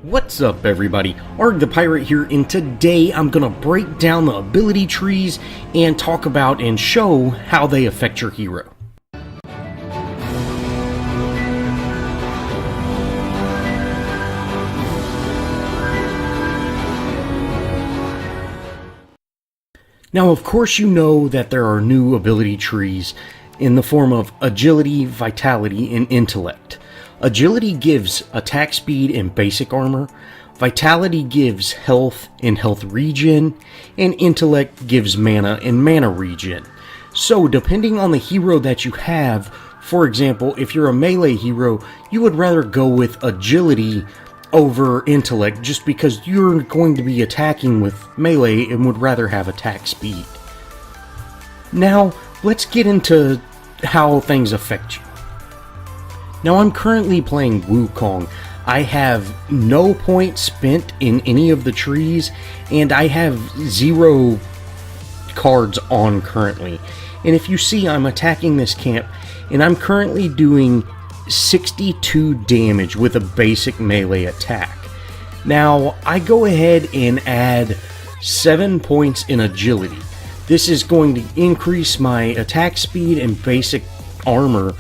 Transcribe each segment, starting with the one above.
What's up everybody, Arrg the Pirate here, and today I'm gonna break down the ability trees and talk about and show how they affect your hero. Now of course you know that there are new ability trees in the form of agility, vitality, and intellect. Agility gives attack speed and basic armor, vitality gives health and health regen, and intellect gives mana and mana regen. So depending on the hero that you have, for example, if you're a melee hero, you would rather go with agility over intellect just because you're going to be attacking with melee and would rather have attack speed. Now let's get into how things affect you. Now I'm currently playing Wukong. I have no points spent in any of the trees, and I have 0 cards on currently. And if you see, I'm attacking this camp, and I'm currently doing 62 damage with a basic melee attack. Now, I go ahead and add 7 points in agility. This is going to increase my attack speed and basic armor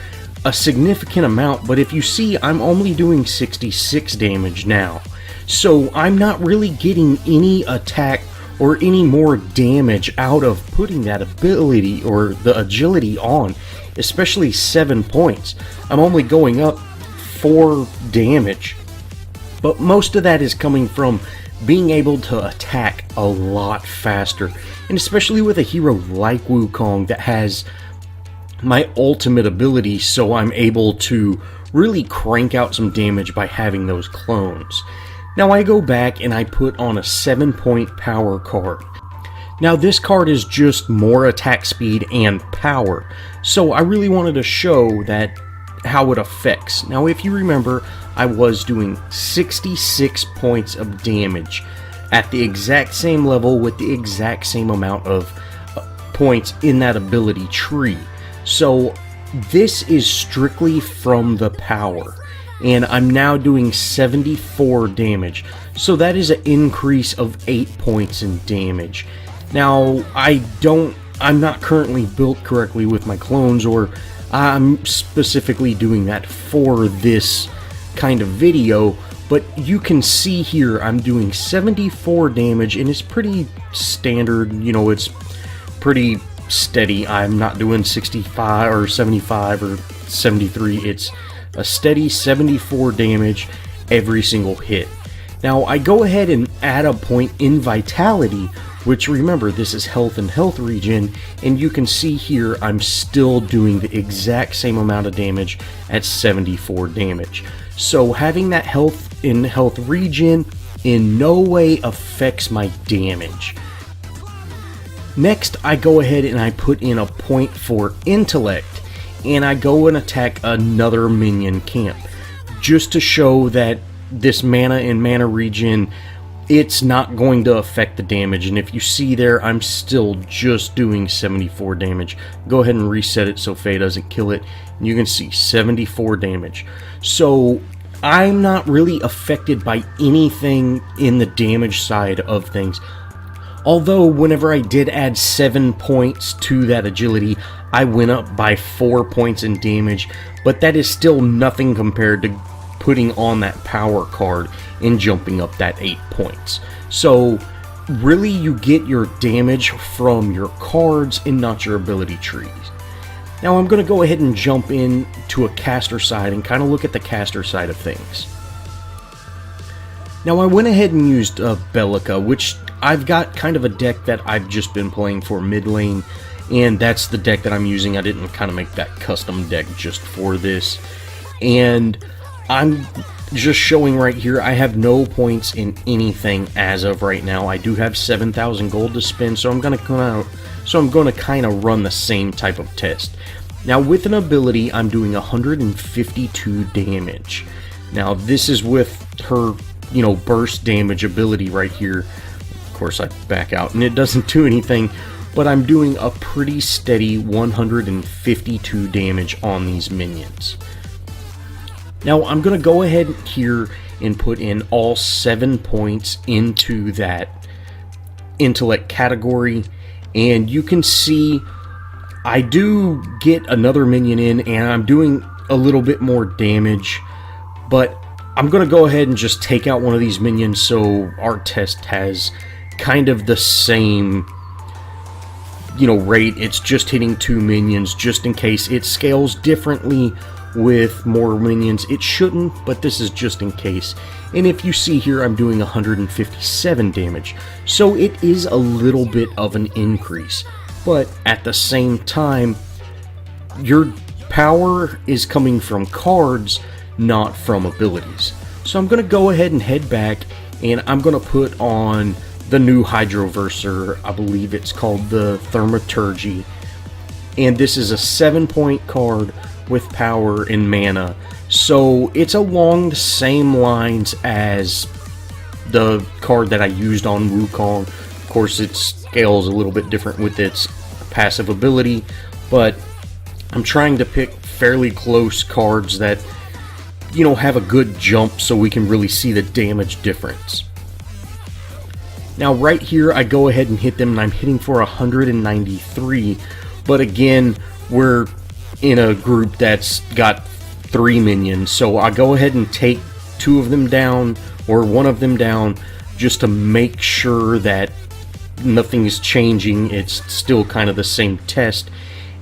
a significant amount, but if you see, I'm only doing 66 damage now. So I'm not really getting any attack or any more damage out of putting that ability or the agility on, especially 7 points. I'm only going up 4 damage, but most of that is coming from being able to attack a lot faster, and especially with a hero like Wukong that has my ultimate ability, so I'm able to really crank out some damage by having those clones. Now I go back and I put on a 7-point power card. Now this card is just more attack speed and power, so I really wanted to show that how it affects. Now if you remember, I was doing 66 points of damage at the exact same level with the exact same amount of points in that ability tree. So this is strictly from the power, and I'm now doing 74 damage, so that is an increase of 8 points in damage. Now I'm not currently built correctly with my clones, or I'm specifically doing that for this kind of video, but you can see here I'm doing 74 damage, and it's pretty standard, you know, it's pretty steady. I'm not doing 65 or 75 or 73. It's a steady 74 damage every single hit. Now I go ahead and add a point in vitality, which, remember, this is health and health regen, and you can see here I'm still doing the exact same amount of damage at 74 damage. So having that health and health regen in no way affects my damage. Next, I go ahead and I put in a point for intellect, and I go and attack another minion camp, just to show that this mana and mana regen, it's not going to affect the damage. And if you see there, I'm still just doing 74 damage. Go ahead and reset it so Faye doesn't kill it, and you can see 74 damage. So I'm not really affected by anything in the damage side of things. Although, whenever I did add 7 points to that agility, I went up by 4 points in damage, but that is still nothing compared to putting on that power card and jumping up that 8 points. So, really, you get your damage from your cards and not your ability trees. Now, I'm going to go ahead and jump in to a caster side and kind of look at the caster side of things. Now, I went ahead and used Bellica, which I've got kind of a deck that I've just been playing for mid lane, and that's the deck that I'm using. I didn't kind of make that custom deck just for this, and I'm just showing right here I have no points in anything as of right now. I do have 7,000 gold to spend, so I'm going to kind of run the same type of test. Now with an ability, I'm doing 152 damage. Now this is with her, you know, burst damage ability right here. Of course I back out and it doesn't do anything, but I'm doing a pretty steady 152 damage on these minions. Now I'm going to go ahead here and put in all 7 points into that intellect category, and you can see I do get another minion in, and I'm doing a little bit more damage, but I'm going to go ahead and just take out one of these minions so our test has kind of the same, rate. It's just hitting 2 minions just in case. It scales differently with more minions. It shouldn't, but this is just in case. And if you see here, I'm doing 157 damage, so it is a little bit of an increase. But at the same time, your power is coming from cards, not from abilities. So I'm going to go ahead and head back, and I'm going to put on the new Hydroverser. I believe it's called the Thaumaturgy. And this is a 7-point card with power and mana. So it's along the same lines as the card that I used on Wukong. Of course, it scales a little bit different with its passive ability, but I'm trying to pick fairly close cards that, have a good jump so we can really see the damage difference. Now right here, I go ahead and hit them, and I'm hitting for 193, but again, we're in a group that's got 3 minions, so I go ahead and take 2 of them down, or 1 of them down, just to make sure that nothing is changing. It's still kind of the same test,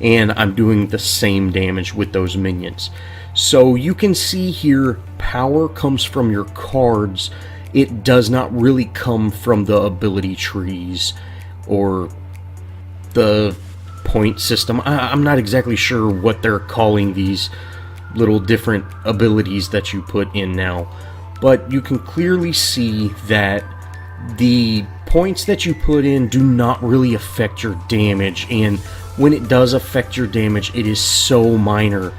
and I'm doing the same damage with those minions. So you can see here, power comes from your cards. It does not really come from the ability trees or the point system. I'm not exactly sure what they're calling these little different abilities that you put in now, but you can clearly see that the points that you put in do not really affect your damage, and when it does affect your damage, it is so minor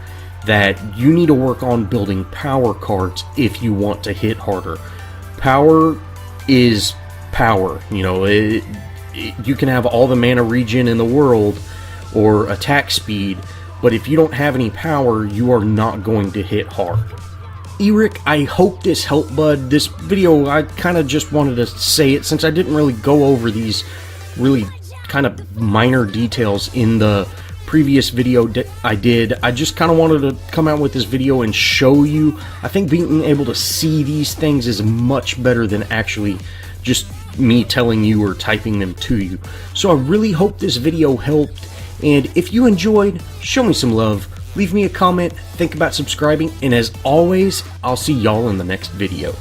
that you need to work on building power cards if you want to hit harder. Power is power. You can have all the mana regen in the world or attack speed, but if you don't have any power, you are not going to hit hard. Arrg, I hope this helped, bud. This video, I kind of just wanted to say it since I didn't really go over these really kind of minor details in the previous video I did. I just kind of wanted to come out with this video and show you. I think being able to see these things is much better than actually just me telling you or typing them to you. So I really hope this video helped, and if you enjoyed, show me some love, leave me a comment, think about subscribing, and as always, I'll see y'all in the next video.